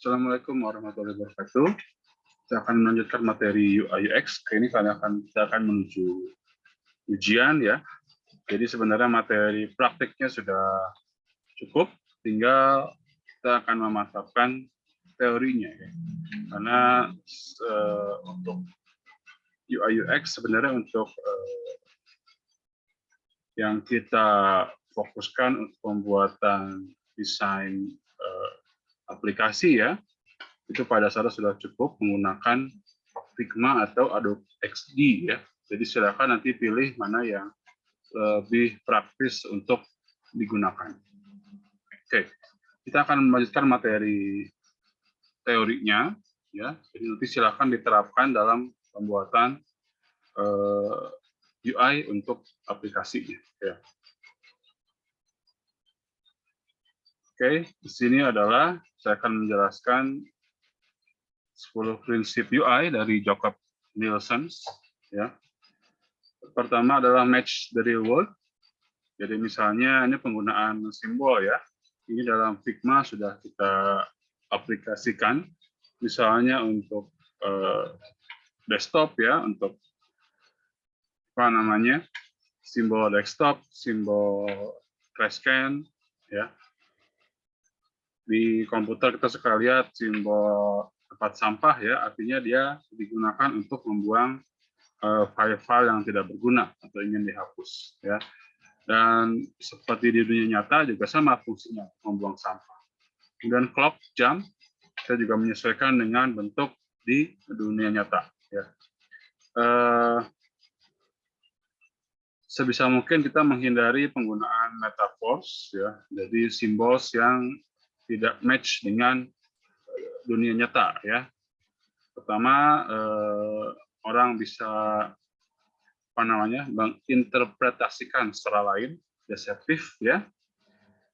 Assalamualaikum warahmatullahi wabarakatuh. Kita akan melanjutkan materi UI UX. Ini kita akan menuju ujian ya. Jadi sebenarnya materi praktiknya sudah cukup, tinggal kita akan memantapkan teorinya ya. Karena untuk UI UX sebenarnya untuk yang kita fokuskan untuk pembuatan desain aplikasi ya, itu pada dasarnya sudah cukup menggunakan Figma atau Adobe XD ya. Jadi silakan nanti pilih mana yang lebih praktis untuk digunakan. Oke, kita akan melanjutkan materi teorinya ya. Jadi nanti silakan diterapkan dalam pembuatan UI untuk aplikasinya ya. Oke, di sini adalah saya akan menjelaskan 10 prinsip UI dari Jacob Nielsen ya. Pertama adalah match the real world. Jadi misalnya ini penggunaan simbol ya. Ini dalam Figma sudah kita aplikasikan. Misalnya untuk desktop ya, untuk apa namanya? Simbol desktop, simbol trash can ya. Di komputer kita suka lihat simbol tempat sampah ya, artinya dia digunakan untuk membuang file-file yang tidak berguna atau ingin dihapus ya. Dan seperti di dunia nyata juga sama fungsinya, membuang sampah. Kemudian clock, jam, kita juga menyesuaikan dengan bentuk di dunia nyata ya. Sebisa mungkin kita menghindari penggunaan metaphors ya, jadi simbol yang tidak match dengan dunia nyata ya. Pertama, orang bisa apa namanya menginterpretasikan secara lain, deceptif ya.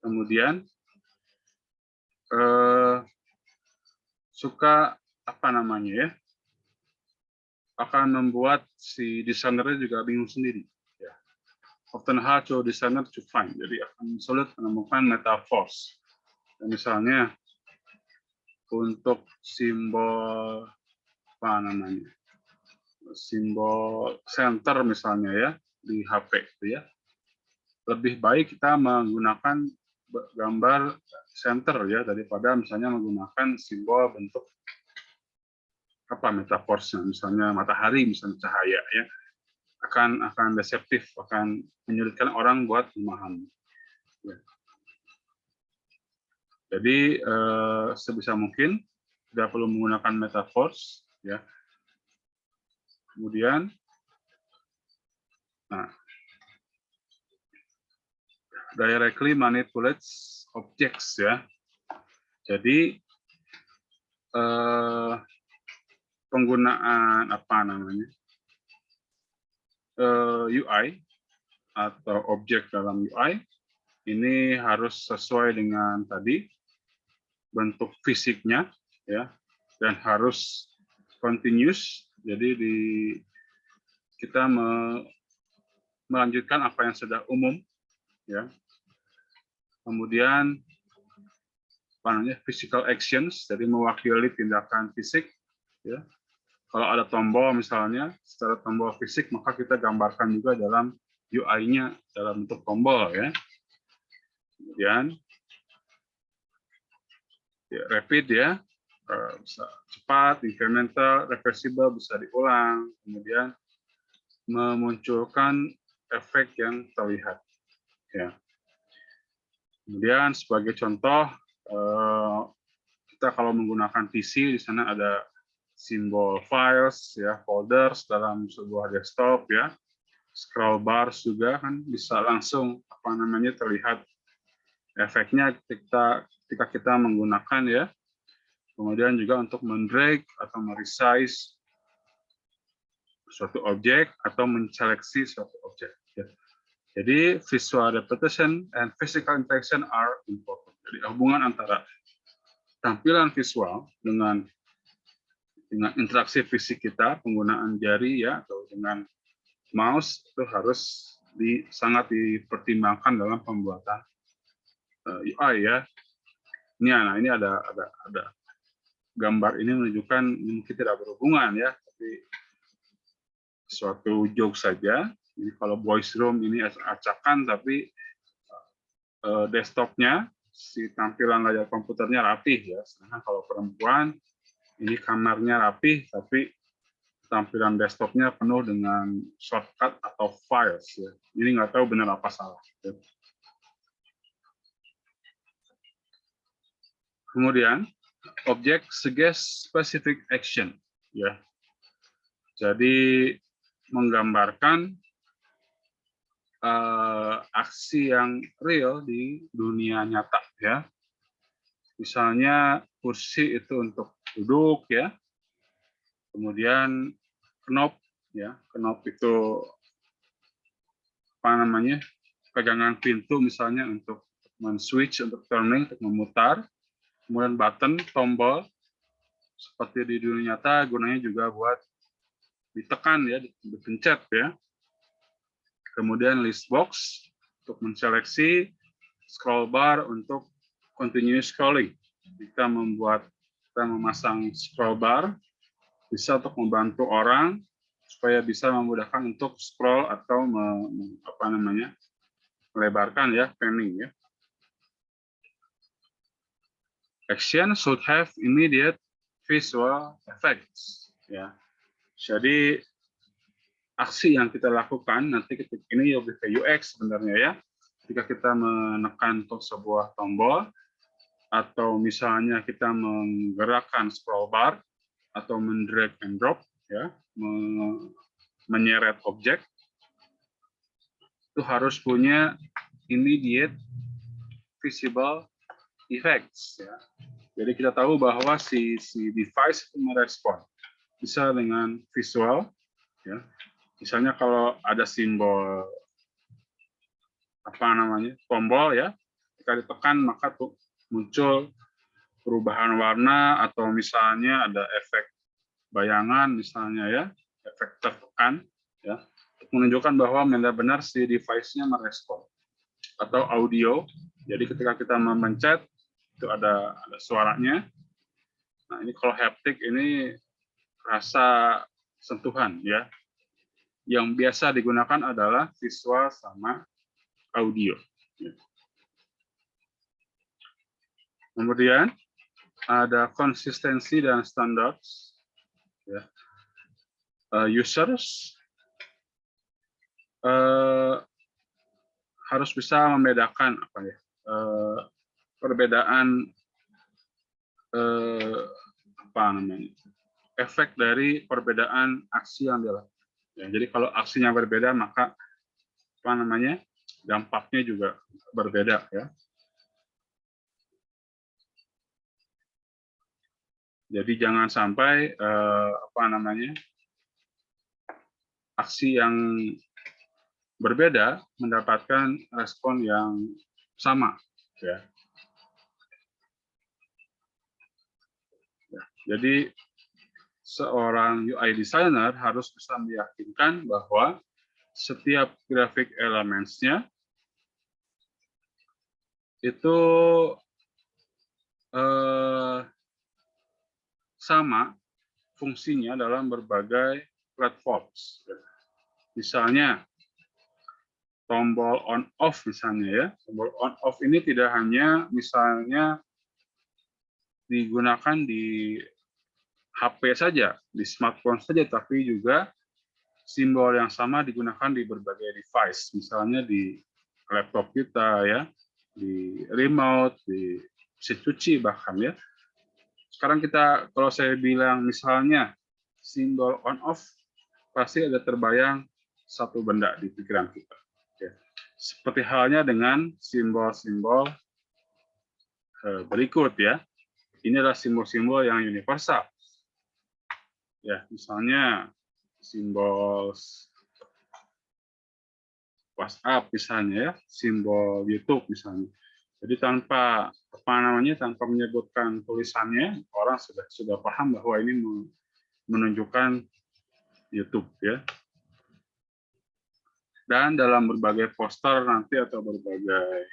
Kemudian suka apa namanya ya, akan membuat si desainernya juga bingung sendiri. Ya. Often hard to designer to find, jadi akan sulit menemukan metaphors. Dan misalnya untuk simbol apa namanya, simbol center misalnya ya di HP itu ya, lebih baik kita menggunakan gambar center ya daripada misalnya menggunakan simbol bentuk apa metaforsnya, misalnya matahari, misalnya cahaya ya, akan deceptif, akan menyulitkan orang buat memahami. Ya. Jadi sebisa mungkin tidak perlu menggunakan metaphors ya. Kemudian, nah, directly manipulates objects ya. Jadi penggunaan apa namanya UI atau objek dalam UI ini harus sesuai dengan tadi bentuk fisiknya ya, dan harus continuous. Jadi kita melanjutkan apa yang sudah umum ya. Kemudian apa namanya physical actions, jadi mewakili tindakan fisik ya. Kalau ada tombol misalnya secara tombol fisik, maka kita gambarkan juga dalam UI-nya dalam bentuk tombol ya. Kemudian ya, rapid ya, bisa cepat, incremental, reversible, bisa diulang. Kemudian memunculkan efek yang terlihat ya. Kemudian sebagai contoh, kita kalau menggunakan PC di sana ada simbol files ya, folders dalam sebuah desktop ya, scroll bars juga kan bisa langsung apa namanya terlihat efeknya ketika kita menggunakan ya. Kemudian juga untuk mendrag atau meresize suatu objek atau menseleksi suatu objek ya. Jadi visual repetition and physical interaction are important. Jadi hubungan antara tampilan visual dengan interaksi fisik kita, penggunaan jari ya atau dengan mouse itu harus sangat dipertimbangkan dalam pembuatan UI ya. Ini ada gambar ini menunjukkan mungkin tidak berhubungan ya, tapi suatu joke saja. Jadi kalau boys room ini acakan, tapi desktopnya, si tampilan layar komputernya rapih ya. Sedangkan kalau perempuan ini kamarnya rapih, tapi tampilan desktopnya penuh dengan shortcut atau files ya. Ini nggak tahu benar apa salah. Ya. Kemudian objek suggest specific action ya. Jadi menggambarkan aksi yang real di dunia nyata ya. Misalnya kursi itu untuk duduk ya. Kemudian knob ya, knob itu apa namanya? Pegangan pintu misalnya untuk men-switch, untuk turning, untuk memutar. Kemudian button, tombol seperti di dunia nyata gunanya juga buat ditekan ya, dipencet ya. Kemudian list box untuk menseleksi, scroll bar untuk continuous scrolling. Kita memasang scroll bar bisa untuk membantu orang supaya bisa memudahkan untuk scroll atau melebarkan ya, panning ya. Action should have immediate visual effects ya. Jadi aksi yang kita lakukan nanti ketika ini lebih ke UX sebenarnya ya. Ketika kita menekan sebuah tombol atau misalnya kita menggerakkan scroll bar atau mendrag and drop ya, menyeret objek, itu harus punya immediate visible effects ya. Jadi kita tahu bahwa si device itu merespon bisa dengan visual ya. Misalnya kalau ada simbol tombol ya, ketika ditekan maka tuh muncul perubahan warna atau misalnya ada efek bayangan misalnya ya, efek tertekan ya, untuk menunjukkan bahwa benar-benar si device-nya merespon. Atau audio, jadi ketika kita memencet itu ada suaranya. Nah ini kalau haptic ini rasa sentuhan ya. Yang biasa digunakan adalah visual sama audio. Kemudian ada konsistensi dan standar. Ya. Users harus bisa membedakan perbedaan efek dari perbedaan aksi yang dilakukan. Ya, jadi kalau aksinya berbeda maka dampaknya juga berbeda ya. Jadi jangan sampai aksi yang berbeda mendapatkan respon yang sama ya. Jadi seorang UI designer harus bisa meyakinkan bahwa setiap graphic elements-nya itu sama fungsinya dalam berbagai platforms. Misalnya tombol on off misalnya ya, tombol on off ini tidak hanya misalnya digunakan di HP saja, di smartphone saja, tapi juga simbol yang sama digunakan di berbagai device, misalnya di laptop kita ya, di remote, di mesin cuci bahkan ya. Sekarang kita kalau saya bilang misalnya simbol on off, pasti ada terbayang satu benda di pikiran kita. Ya. Seperti halnya dengan simbol-simbol berikut ya. Ini adalah simbol-simbol yang universal. Ya, misalnya simbol WhatsApp misalnya ya, simbol YouTube misalnya. Jadi tanpa menyebutkan tulisannya, orang sudah paham bahwa ini menunjukkan YouTube ya. Dan dalam berbagai poster nanti atau berbagai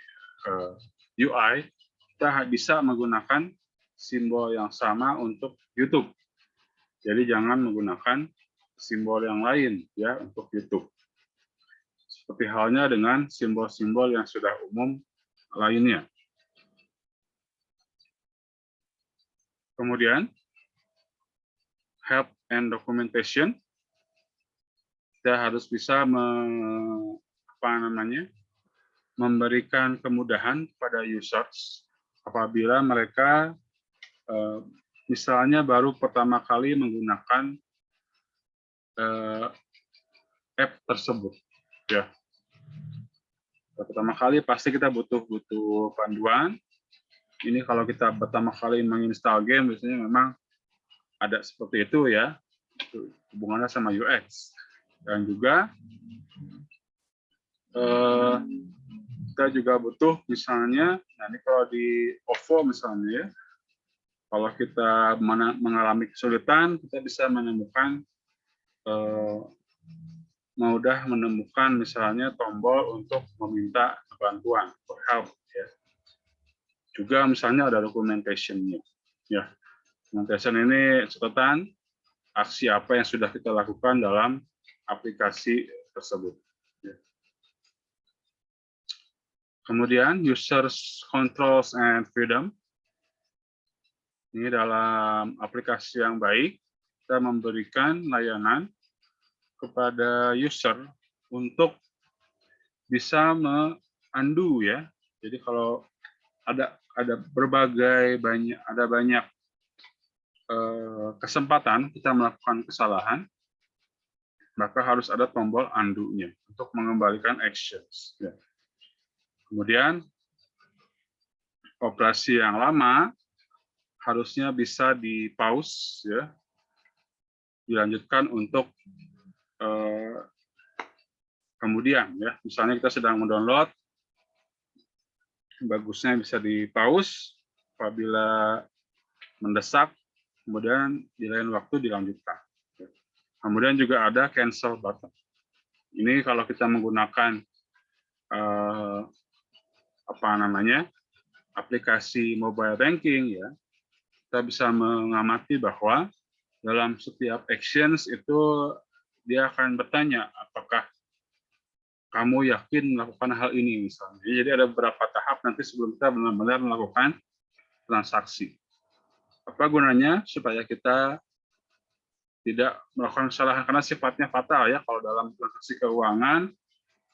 UI, kita bisa menggunakan simbol yang sama untuk YouTube. Jadi jangan menggunakan simbol yang lain ya untuk YouTube. Seperti halnya dengan simbol-simbol yang sudah umum lainnya. Kemudian help and documentation. Kita harus bisa memberikan kemudahan kepada users apabila mereka misalnya baru pertama kali menggunakan app tersebut. Ya. Pertama kali pasti kita butuh panduan. Ini kalau kita pertama kali menginstal game biasanya memang ada seperti itu ya. Hubungannya sama UX. Dan juga kita juga butuh misalnya, nah ini kalau di OVO misalnya ya, kalau kita mengalami kesulitan, kita bisa menemukan mudah menemukan misalnya tombol untuk meminta bantuan, for help ya. Juga misalnya ada documentation-nya ya. Documentation ini catatan aksi apa yang sudah kita lakukan dalam aplikasi tersebut. Ya. Kemudian users controls and freedom. Ini dalam aplikasi yang baik kita memberikan layanan kepada user untuk bisa me-undo ya. Jadi kalau ada banyak kesempatan kita melakukan kesalahan, maka harus ada tombol undo-nya untuk mengembalikan actions. Ya. Kemudian operasi yang lama harusnya bisa di pause, ya, dilanjutkan untuk kemudian, ya, misalnya kita sedang mendownload, bagusnya bisa di pause apabila mendesak, kemudian di lain waktu dilanjutkan. Kemudian juga ada cancel button. Ini kalau kita menggunakan aplikasi mobile banking, ya, kita bisa mengamati bahwa dalam setiap actions itu dia akan bertanya apakah kamu yakin melakukan hal ini misalnya. Jadi ada beberapa tahap nanti sebelum kita benar-benar melakukan transaksi. Apa gunanya? Supaya kita tidak melakukan kesalahan karena sifatnya fatal ya. Kalau dalam transaksi keuangan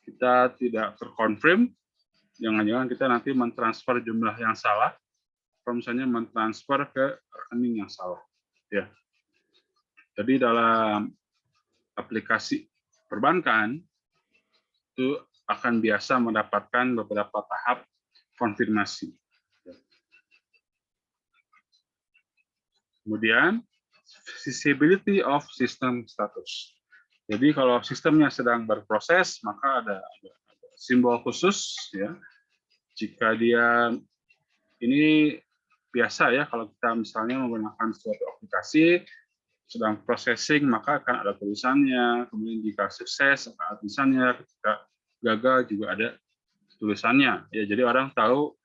kita tidak terkonfirm, jangan-jangan kita nanti mentransfer jumlah yang salah, atau misalnya mentransfer ke rekening yang salah. Ya. Jadi dalam aplikasi perbankan itu akan biasa mendapatkan beberapa tahap konfirmasi. Kemudian visibility of system status. Jadi kalau sistemnya sedang berproses, maka ada simbol khusus ya. Jika dia ini biasa ya, kalau kita misalnya menggunakan suatu aplikasi sedang processing, maka akan ada tulisannya. Kemudian jika sukses akan ada tulisannya, ketika gagal juga ada tulisannya. Ya, jadi orang tahu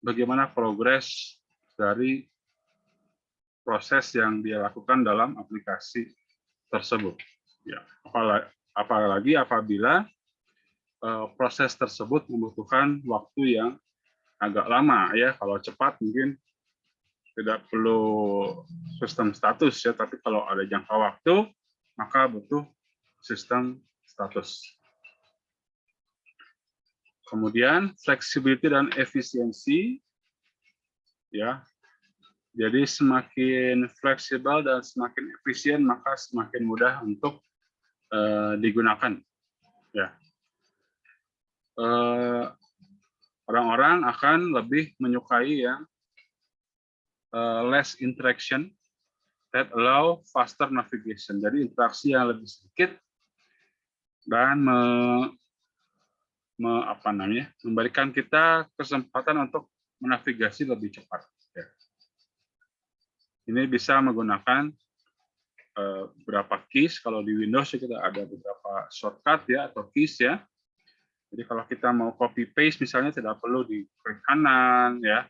bagaimana progres dari proses yang dia lakukan dalam aplikasi tersebut. Ya, apalagi apabila proses tersebut membutuhkan waktu yang agak lama ya. Kalau cepat mungkin tidak perlu sistem status ya, tapi kalau ada jangka waktu maka butuh sistem status. Kemudian flexibility dan efisiensi ya. Jadi semakin fleksibel dan semakin efisien maka semakin mudah untuk digunakan. Ya, orang-orang akan lebih menyukai yang less interaction that allow faster navigation. Jadi interaksi yang lebih sedikit dan memberikan kita kesempatan untuk menavigasi lebih cepat. Ya. Ini bisa menggunakan beberapa keys. Kalau di Windows kita ada beberapa shortcut ya atau keys ya. Jadi kalau kita mau copy paste misalnya tidak perlu di klik kanan ya.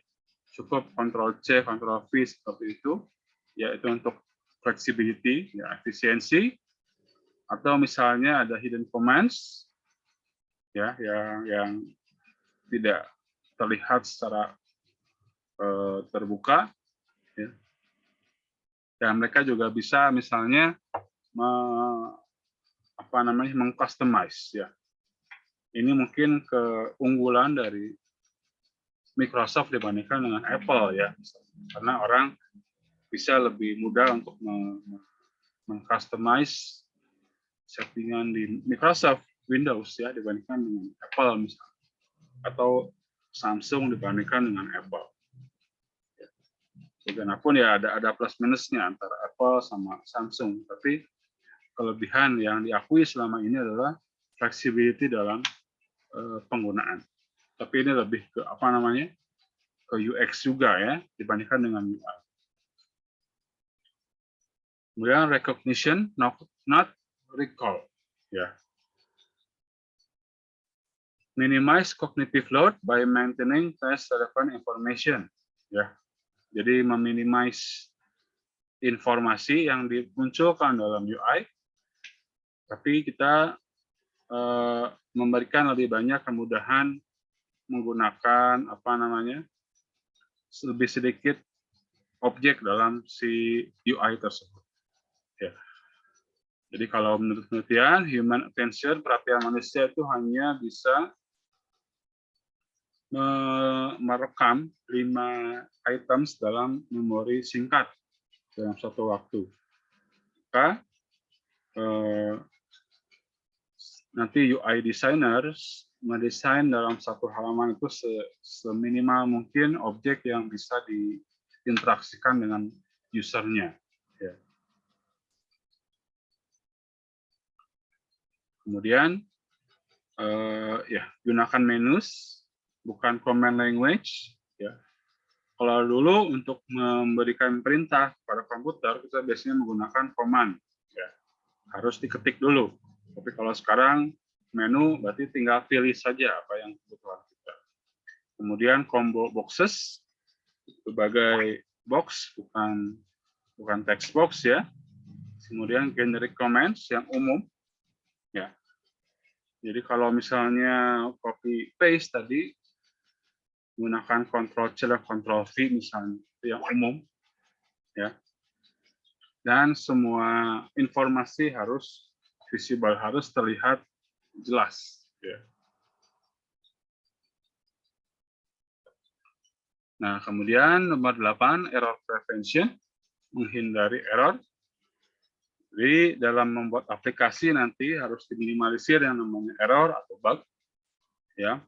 cukup Ctrl C, Ctrl V seperti itu, yaitu untuk flexibility, ya, efisiensi, atau misalnya ada hidden commands, ya, yang tidak terlihat secara terbuka, ya. Dan mereka juga bisa misalnya mengcustomize, ya. Ini mungkin keunggulan dari Microsoft dibandingkan dengan Apple, ya, karena orang bisa lebih mudah untuk mengcustomize settingan di Microsoft Windows, ya, dibandingkan dengan Apple misalnya, atau Samsung dibandingkan dengan Apple. Bagaimanapun ya ada plus minusnya antara Apple sama Samsung, tapi kelebihan yang diakui selama ini adalah flexibility dalam penggunaan. Tapi ini lebih ke ke UX juga, ya, dibandingkan dengan UI. Kemudian recognition, not recall, ya. Minimize cognitive load by maintaining task relevant information, ya. Jadi meminimize informasi yang dimunculkan dalam UI, tapi kita memberikan lebih banyak kemudahan menggunakan lebih sedikit objek dalam si UI tersebut. Ya. Jadi kalau menurut penelitian, human attention, perhatian manusia itu hanya bisa merekam 5 items dalam memori singkat dalam satu waktu. Maka nanti UI designers mendesain dalam satu halaman itu seminimal mungkin objek yang bisa diinteraksikan dengan usernya. Ya. Kemudian gunakan menus, bukan command language. Ya. Kalau dulu untuk memberikan perintah pada komputer kita biasanya menggunakan command. Ya. Harus diketik dulu. Tapi kalau sekarang menu berarti tinggal pilih saja apa yang kebutuhan kita. Kemudian combo boxes sebagai box, bukan text box, ya. Kemudian generic commands yang umum, ya. Jadi kalau misalnya copy paste tadi menggunakan Ctrl C dan Ctrl V misalnya, itu yang umum, ya. Dan semua informasi harus visible, harus terlihat jelas, ya. Nah, kemudian nomor 8, error prevention, menghindari error. Jadi dalam membuat aplikasi nanti harus diminimalisir yang namanya error atau bug, ya.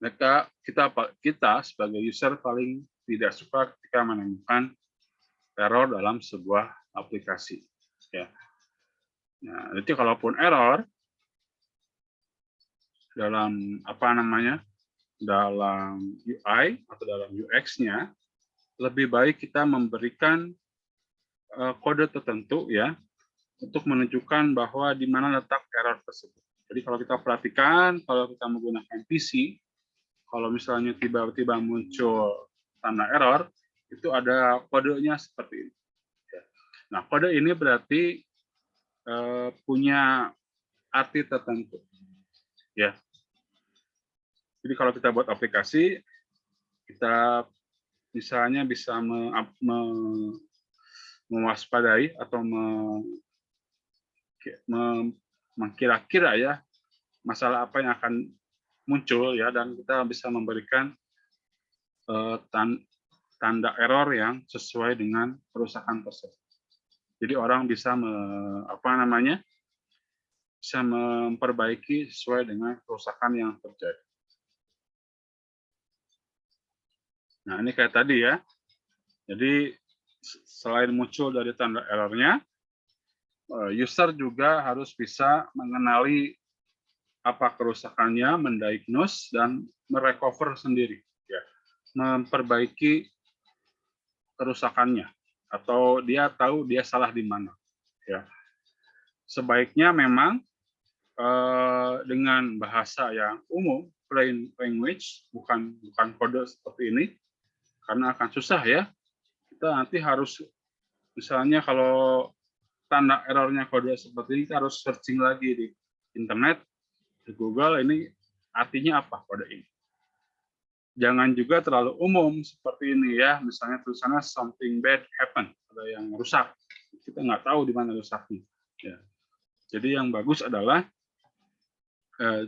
Kita sebagai user paling tidak suka ketika menemukan error dalam sebuah aplikasi, ya. Nah, jadi kalaupun error dalam dalam UI atau dalam UX-nya, lebih baik kita memberikan kode tertentu, ya, untuk menunjukkan bahwa di mana letak error tersebut. Jadi kalau kita perhatikan, kalau kita menggunakan PC, kalau misalnya tiba-tiba muncul tanda error, itu ada kodenya seperti ini. Nah, kode ini berarti punya arti tertentu, ya. Jadi kalau kita buat aplikasi, kita misalnya bisa mewaspadai atau mengkira-kira, ya, masalah apa yang akan muncul, ya, dan kita bisa memberikan tanda error yang sesuai dengan kerusakan tersebut. Jadi orang bisa bisa memperbaiki sesuai dengan kerusakan yang terjadi. Nah, ini kayak tadi, ya. Jadi selain muncul dari tanda errornya, user juga harus bisa mengenali apa kerusakannya, mendiagnose dan merecover sendiri, ya, memperbaiki kerusakannya, atau dia tahu dia salah di mana, ya. Sebaiknya memang dengan bahasa yang umum, plain language, bukan kode seperti ini, karena akan susah ya. Kita nanti harus, misalnya kalau tanda errornya kode seperti ini, kita harus searching lagi di internet, di Google, ini artinya apa kode ini. Jangan juga terlalu umum seperti ini ya, misalnya tulisannya something bad happen, ada yang rusak, kita nggak tahu di mana rusaknya. Ya. Jadi yang bagus adalah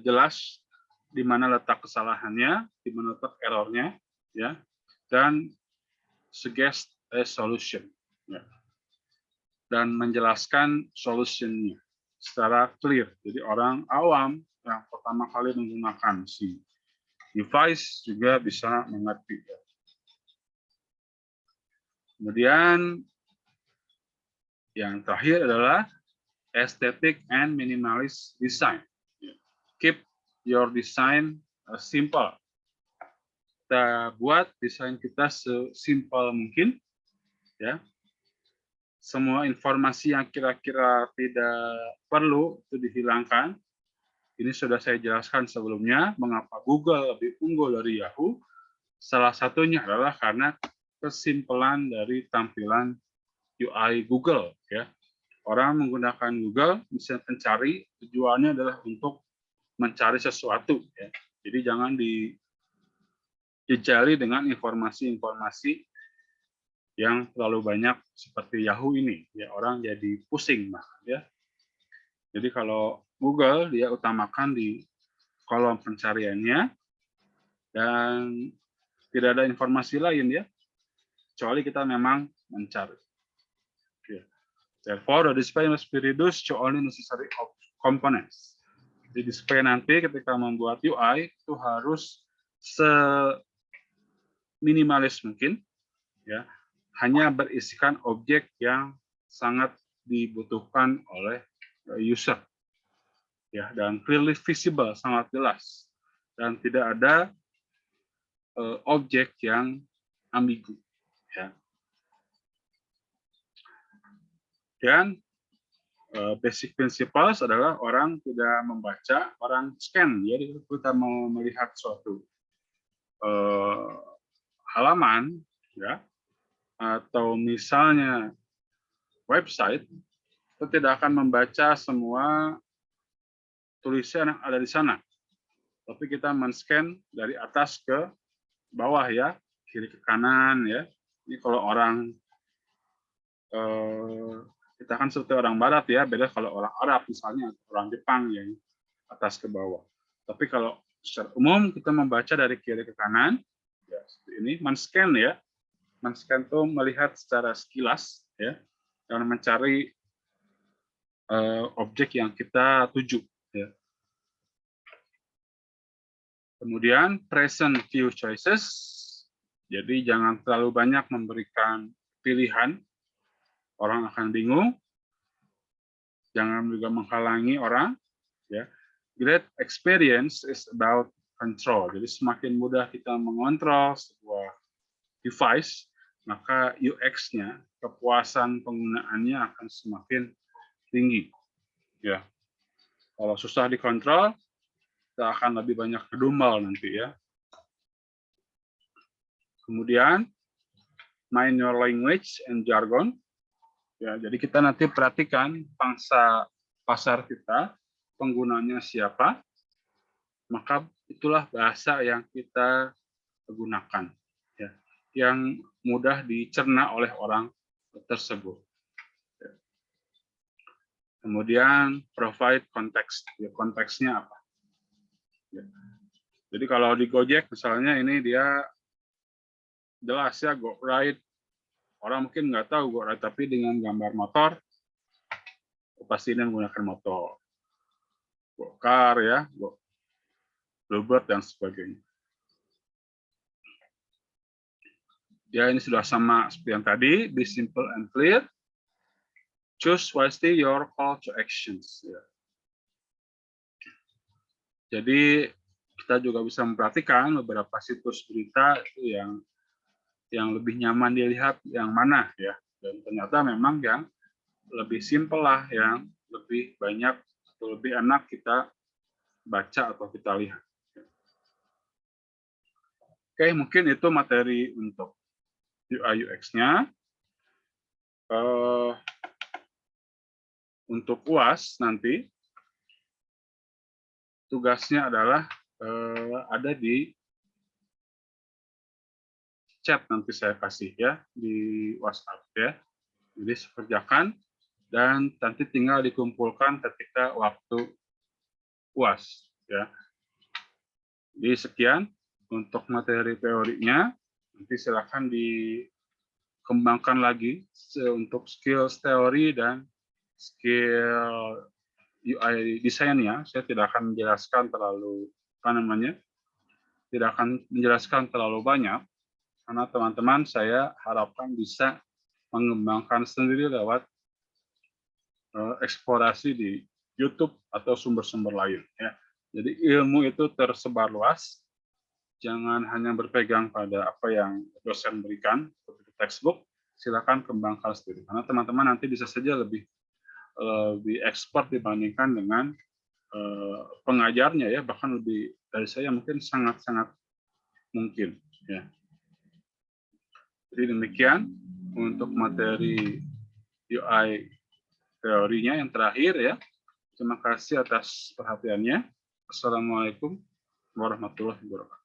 jelas di mana letak kesalahannya, di mana letak errornya, ya, dan suggest a solution, ya, dan menjelaskan solutionnya secara clear. Jadi orang awam yang pertama kali menggunakan si device juga bisa mengerti. Ya. Kemudian yang terakhir adalah aesthetic and minimalist design. Keep your design simple. Kita buat desain kita sesimpel mungkin, ya. Semua informasi yang kira-kira tidak perlu itu dihilangkan. Ini sudah saya jelaskan sebelumnya mengapa Google lebih unggul dari Yahoo. Salah satunya adalah karena kesimpulan dari tampilan UI Google, ya. Orang menggunakan Google mesin pencari tujuannya adalah untuk mencari sesuatu, ya. Jadi jangan dijejali dengan informasi-informasi yang terlalu banyak seperti Yahoo ini, ya, orang jadi pusing bahkan, ya. Jadi kalau Google dia utamakan di kolom pencariannya dan tidak ada informasi lain, ya, kecuali kita memang mencari. Ya. Therefore, the display must be reduced to only necessary components. Di display nanti ketika membuat UI itu harus seminimalis mungkin, ya, hanya berisikan objek yang sangat dibutuhkan oleh user, ya, dan clearly visible, sangat jelas, dan tidak ada objek yang ambigu, ya. Dan basic principles adalah orang tidak membaca, orang scan. Jadi kita mau melihat suatu halaman, ya, atau misalnya website, kita tidak akan membaca semua tulisan yang ada di sana, tapi kita men-scan dari atas ke bawah, ya, kiri ke kanan, ya. Ini kalau orang kita kan seperti orang Barat, ya, beda kalau orang Arab misalnya, orang Jepang yang atas ke bawah. Tapi kalau secara umum kita membaca dari kiri ke kanan, ya, seperti ini, men-scan, ya. Men-scan itu melihat secara sekilas, ya, dan mencari objek yang kita tuju, ya. Kemudian present few choices, jadi jangan terlalu banyak memberikan pilihan, orang akan bingung. Jangan juga menghalangi orang, ya. Great experience is about control. Jadi semakin mudah kita mengontrol sebuah device, maka UX-nya, kepuasan penggunaannya akan semakin tinggi, ya. Kalau susah dikontrol, kita akan lebih banyak kedumel nanti, ya. Kemudian mind your language and jargon. Ya, jadi kita nanti perhatikan pangsa pasar kita, penggunanya siapa, maka itulah bahasa yang kita gunakan, ya, yang mudah dicerna oleh orang tersebut. Ya. Kemudian provide konteks, ya, konteksnya apa. Ya. Jadi kalau di Gojek misalnya ini dia jelas, ya, go ride. Orang mungkin nggak tahu go ride, tapi dengan gambar motor, pasti ini menggunakan motor. Go car, ya, go bluebird dan sebagainya. Ya, ini sudah sama seperti yang tadi, be simple and clear. Choose wisely your call to actions. Ya. Jadi kita juga bisa memperhatikan beberapa situs berita itu yang lebih nyaman dilihat yang mana, ya, dan ternyata memang yang lebih simpel lah, yang lebih banyak atau lebih enak kita baca atau kita lihat. Oke, mungkin itu materi untuk UI UX-nya. Untuk UAS nanti tugasnya adalah ada di chat, nanti saya kasih ya di WhatsApp ya. Jadi kerjakan dan nanti tinggal dikumpulkan ketika waktu UAS ya. Jadi sekian untuk materi teorinya. Nanti silakan dikembangkan lagi untuk skills teori dan skill UI desainnya. Saya tidak akan menjelaskan terlalu tidak akan menjelaskan terlalu banyak karena teman-teman saya harapkan bisa mengembangkan sendiri lewat eksplorasi di YouTube atau sumber-sumber lain ya. Jadi ilmu itu tersebar luas. Jangan hanya berpegang pada apa yang dosen berikan seperti textbook, silakan kembangkan sendiri. Karena teman-teman nanti bisa saja lebih expert dibandingkan dengan pengajarnya ya, bahkan lebih dari saya mungkin sangat-sangat mungkin ya. Jadi demikian untuk materi UI teorinya yang terakhir ya. Terima kasih atas perhatiannya. Assalamualaikum warahmatullahi wabarakatuh.